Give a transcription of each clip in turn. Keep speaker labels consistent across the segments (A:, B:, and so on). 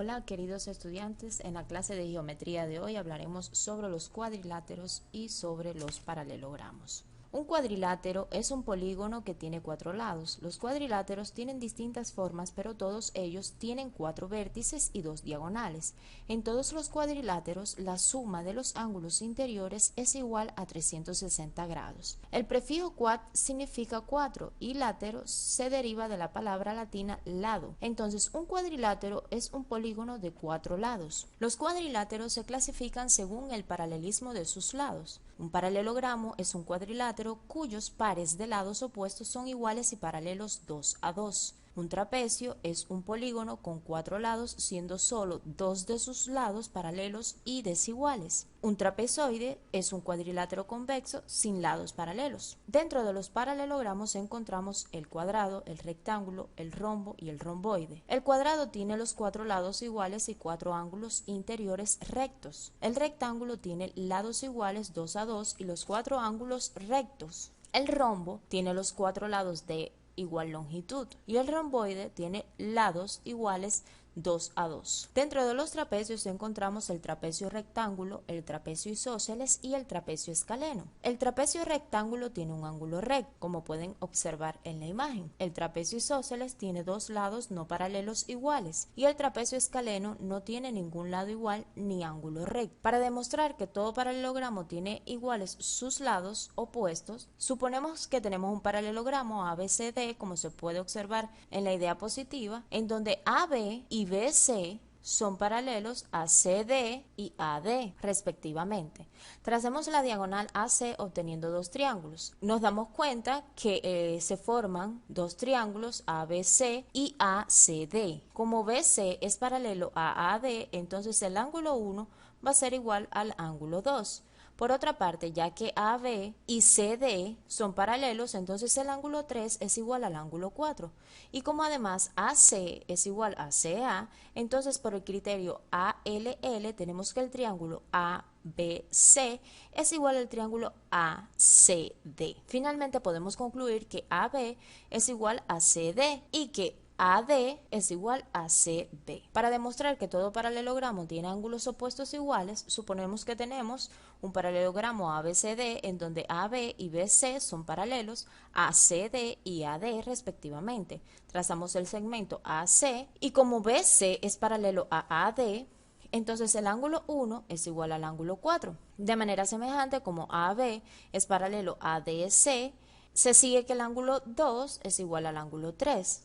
A: Hola queridos estudiantes, en la clase de geometría de hoy hablaremos sobre los cuadriláteros y sobre los paralelogramos. Un cuadrilátero es un polígono que tiene cuatro lados. Los cuadriláteros tienen distintas formas, pero todos ellos tienen cuatro vértices y dos diagonales. En todos los cuadriláteros, la suma de los ángulos interiores es igual a 360 grados. El prefijo quad significa cuatro y látero se deriva de la palabra latina lado. Entonces, un cuadrilátero es un polígono de cuatro lados. Los cuadriláteros se clasifican según el paralelismo de sus lados. Un paralelogramo es un cuadrilátero cuyos pares de lados opuestos son iguales y paralelos 2 a 2. Un trapecio es un polígono con cuatro lados, siendo solo dos de sus lados paralelos y desiguales. Un trapezoide es un cuadrilátero convexo sin lados paralelos. Dentro de los paralelogramos encontramos el cuadrado, el rectángulo, el rombo y el romboide. El cuadrado tiene los cuatro lados iguales y cuatro ángulos interiores rectos. El rectángulo tiene lados iguales 2 a 2 y los cuatro ángulos rectos. El rombo tiene los cuatro lados de igual longitud y el romboide tiene lados iguales 2 a 2. Dentro de los trapecios encontramos el trapecio rectángulo, el trapecio isósceles y el trapecio escaleno. El trapecio rectángulo tiene un ángulo recto, como pueden observar en la imagen. El trapecio isósceles tiene dos lados no paralelos iguales y el trapecio escaleno no tiene ningún lado igual ni ángulo recto. Para demostrar que todo paralelogramo tiene iguales sus lados opuestos, suponemos que tenemos un paralelogramo ABCD, como se puede observar en la idea positiva, en donde AB y BC son paralelos a CD y AD, respectivamente. Tracemos la diagonal AC obteniendo dos triángulos. Nos damos cuenta que se forman dos triángulos ABC y ACD. Como BC es paralelo a AD, entonces el ángulo 1 va a ser igual al ángulo 2. Por otra parte, ya que AB y CD son paralelos, entonces el ángulo 3 es igual al ángulo 4. Y como además AC es igual a CA, entonces por el criterio ALL tenemos que el triángulo ABC es igual al triángulo ACD. Finalmente podemos concluir que AB es igual a CD y que AD es igual a CB. Para demostrar que todo paralelogramo tiene ángulos opuestos iguales, suponemos que tenemos un paralelogramo ABCD en donde AB y BC son paralelos a CD y AD respectivamente. Trazamos el segmento AC y como BC es paralelo a AD, entonces el ángulo 1 es igual al ángulo 4. De manera semejante, como AB es paralelo a DC, se sigue que el ángulo 2 es igual al ángulo 3.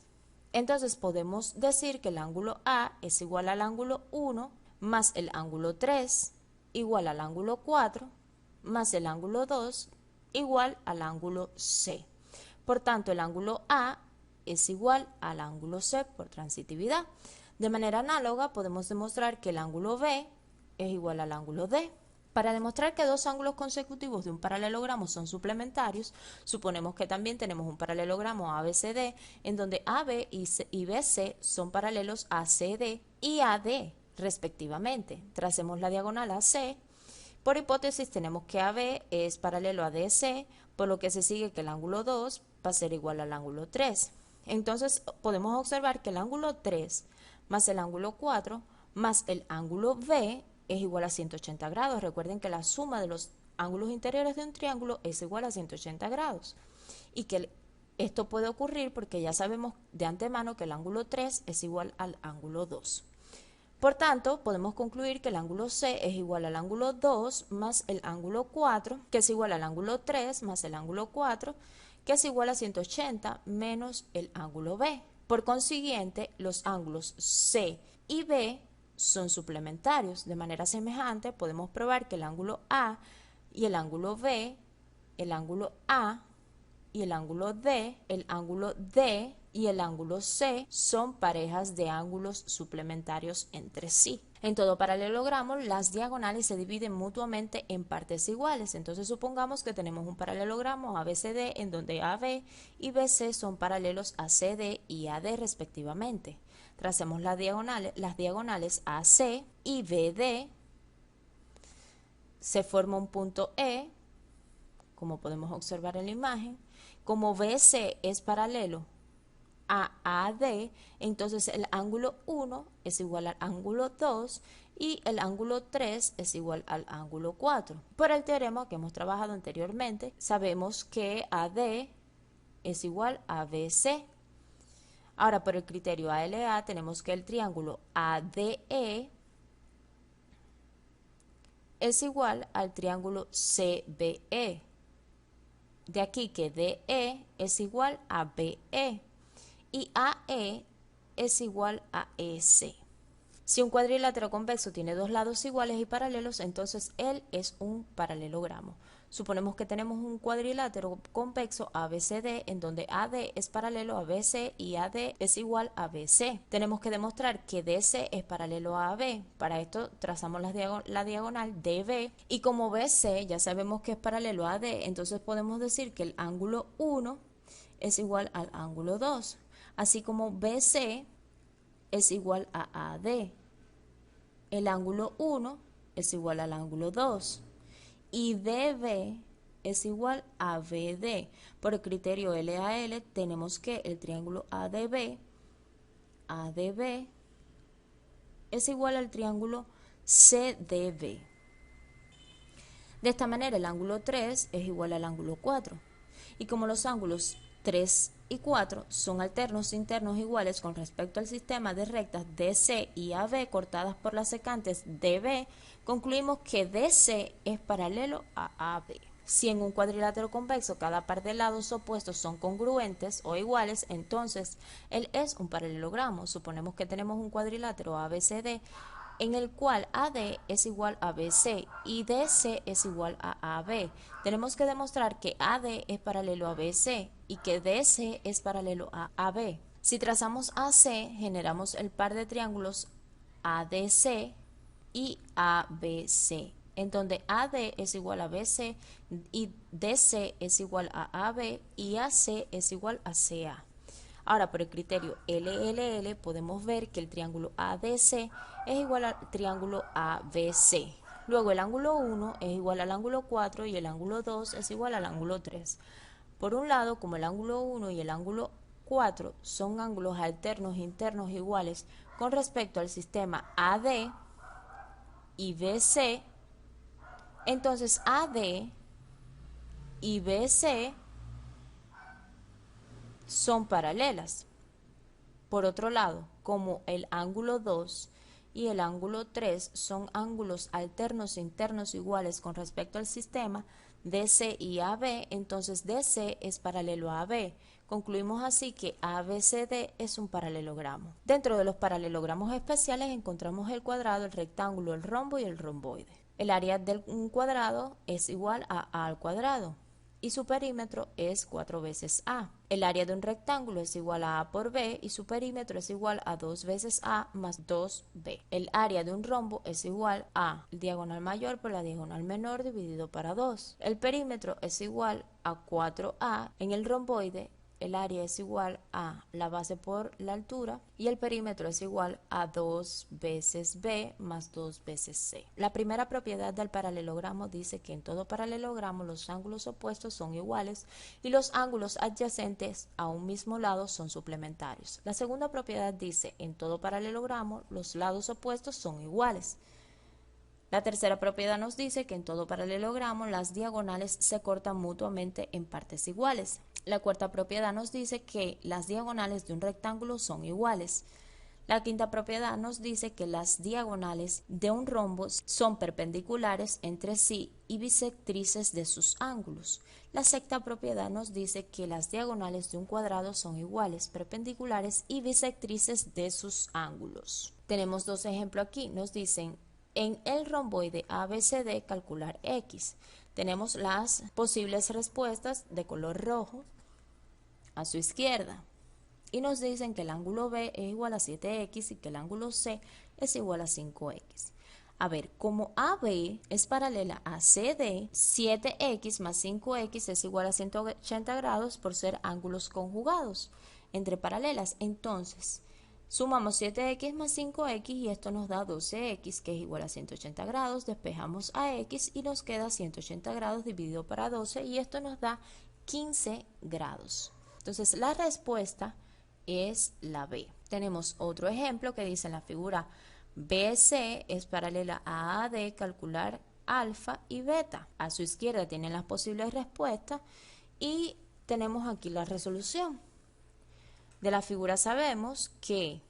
A: Entonces podemos decir que el ángulo A es igual al ángulo 1 más el ángulo 3 igual al ángulo 4 más el ángulo 2 igual al ángulo C. Por tanto, el ángulo A es igual al ángulo C por transitividad. De manera análoga podemos demostrar que el ángulo B es igual al ángulo D. Para demostrar que dos ángulos consecutivos de un paralelogramo son suplementarios, suponemos que también tenemos un paralelogramo ABCD en donde AB y BC son paralelos a CD y AD respectivamente. Tracemos la diagonal AC. Por hipótesis tenemos que AB es paralelo a DC, por lo que se sigue que el ángulo 2 va a ser igual al ángulo 3. Entonces podemos observar que el ángulo 3 más el ángulo 4 más el ángulo B es igual a 180 grados. Recuerden que la suma de los ángulos interiores de un triángulo es igual a 180 grados. Y que esto puede ocurrir porque ya sabemos de antemano que el ángulo 3 es igual al ángulo 2. Por tanto, podemos concluir que el ángulo C es igual al ángulo 2 más el ángulo 4, que es igual al ángulo 3 más el ángulo 4, que es igual a 180 menos el ángulo B. Por consiguiente, los ángulos C y B son suplementarios. De manera semejante, podemos probar que el ángulo A y el ángulo B, el ángulo A y el ángulo D y el ángulo C son parejas de ángulos suplementarios entre sí. En todo paralelogramo, las diagonales se dividen mutuamente en partes iguales. Entonces supongamos que tenemos un paralelogramo ABCD en donde AB y BC son paralelos a CD y AD respectivamente. Tracemos las diagonales AC y BD. Se forma un punto E, como podemos observar en la imagen. Como BC es paralelo a AD, entonces el ángulo 1 es igual al ángulo 2 y el ángulo 3 es igual al ángulo 4. Por el teorema que hemos trabajado anteriormente, sabemos que AD es igual a BC. Ahora, por el criterio ALA, tenemos que el triángulo ADE es igual al triángulo CBE. De aquí que DE es igual a BE y AE es igual a EC. Si un cuadrilátero convexo tiene dos lados iguales y paralelos, entonces él es un paralelogramo. Suponemos que tenemos un cuadrilátero convexo ABCD en donde AD es paralelo a BC y AD es igual a BC. Tenemos que demostrar que DC es paralelo a AB. Para esto trazamos la diagonal DB y como BC ya sabemos que es paralelo a AD, entonces podemos decir que el ángulo 1 es igual al ángulo 2, así como BC es igual a AD. El ángulo 1 es igual al ángulo 2 y DB es igual a BD. Por el criterio LAL tenemos que el triángulo ADB es igual al triángulo CDB. De esta manera el ángulo 3 es igual al ángulo 4. Y como los ángulos 3 y 4 son alternos internos iguales con respecto al sistema de rectas DC y AB cortadas por las secantes DB, concluimos que DC es paralelo a AB. Si en un cuadrilátero convexo cada par de lados opuestos son congruentes o iguales, entonces él es un paralelogramo. Suponemos que tenemos un cuadrilátero ABCD en el cual AD es igual a BC y DC es igual a AB. Tenemos que demostrar que AD es paralelo a BC y que DC es paralelo a AB. Si trazamos AC, generamos el par de triángulos ADC y ABC, en donde AD es igual a BC y DC es igual a AB y AC es igual a CA. Ahora, por el criterio LLL, podemos ver que el triángulo ADC es igual al triángulo ABC. Luego, el ángulo 1 es igual al ángulo 4 y el ángulo 2 es igual al ángulo 3. Por un lado, como el ángulo 1 y el ángulo 4 son ángulos alternos internos iguales con respecto al sistema AD y BC, entonces AD y BC son paralelas. Por otro lado, como el ángulo 2 y el ángulo 3 son ángulos alternos internos iguales con respecto al sistema DC y AB, entonces DC es paralelo a AB. Concluimos así que ABCD es un paralelogramo. Dentro de los paralelogramos especiales encontramos el cuadrado, el rectángulo, el rombo y el romboide. El área de un cuadrado es igual a A al cuadrado y su perímetro es 4 veces A. El área de un rectángulo es igual a A por B y su perímetro es igual a 2 veces A más 2B. El área de un rombo es igual a diagonal mayor por la diagonal menor dividido para 2. El perímetro es igual a 4A. En el romboide el área es igual a la base por la altura y el perímetro es igual a 2 veces B más 2 veces C. La primera propiedad del paralelogramo dice que en todo paralelogramo los ángulos opuestos son iguales y los ángulos adyacentes a un mismo lado son suplementarios. La segunda propiedad dice en todo paralelogramo los lados opuestos son iguales. La tercera propiedad nos dice que en todo paralelogramo las diagonales se cortan mutuamente en partes iguales. La cuarta propiedad nos dice que las diagonales de un rectángulo son iguales. La quinta propiedad nos dice que las diagonales de un rombo son perpendiculares entre sí y bisectrices de sus ángulos. La sexta propiedad nos dice que las diagonales de un cuadrado son iguales, perpendiculares y bisectrices de sus ángulos. Tenemos dos ejemplos aquí. Nos dicen en el romboide ABCD calcular X. Tenemos las posibles respuestas de color rojo a su izquierda y nos dicen que el ángulo B es igual a 7X y que el ángulo C es igual a 5X. A ver, como AB es paralela a CD, 7X más 5X es igual a 180 grados por ser ángulos conjugados entre paralelas. Entonces, sumamos 7X más 5X y esto nos da 12X, que es igual a 180 grados. Despejamos a X y nos queda 180 grados dividido para 12 y esto nos da 15 grados. Entonces, la respuesta es la B. Tenemos otro ejemplo que dice en la figura BC es paralela a AD, calcular alfa y beta. A su izquierda tienen las posibles respuestas y tenemos aquí la resolución. De la figura sabemos que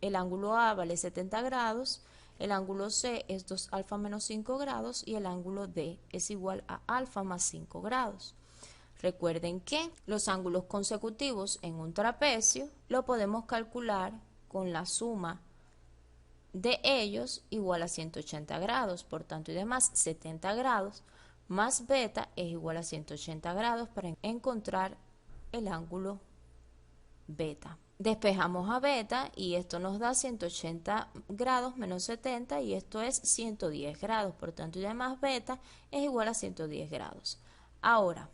A: el ángulo A vale 70 grados, el ángulo C es 2 alfa menos 5 grados y el ángulo D es igual a alfa más 5 grados. Recuerden que los ángulos consecutivos en un trapecio lo podemos calcular con la suma de ellos igual a 180 grados, por tanto y demás 70 grados más beta es igual a 180 grados para encontrar el ángulo beta. Despejamos a beta y esto nos da 180 grados menos 70 y esto es 110 grados, por tanto y demás beta es igual a 110 grados. Ahora,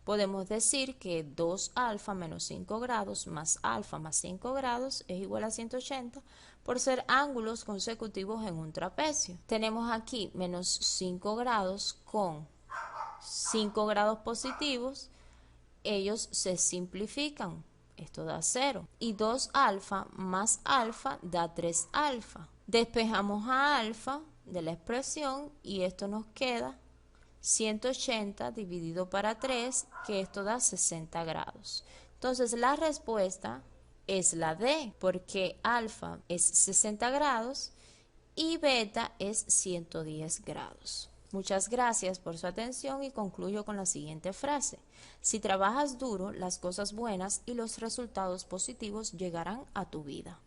A: podemos decir que 2 alfa menos 5 grados más alfa más 5 grados es igual a 180 por ser ángulos consecutivos en un trapecio. Tenemos aquí menos 5 grados con 5 grados positivos, ellos se simplifican, esto da 0. Y 2 alfa más alfa da 3 alfa. Despejamos a alfa de la expresión y esto nos queda 180 dividido para 3, que esto da 60 grados. Entonces la respuesta es la D, porque alfa es 60 grados y beta es 110 grados. Muchas gracias por su atención y concluyo con la siguiente frase. Si trabajas duro, las cosas buenas y los resultados positivos llegarán a tu vida.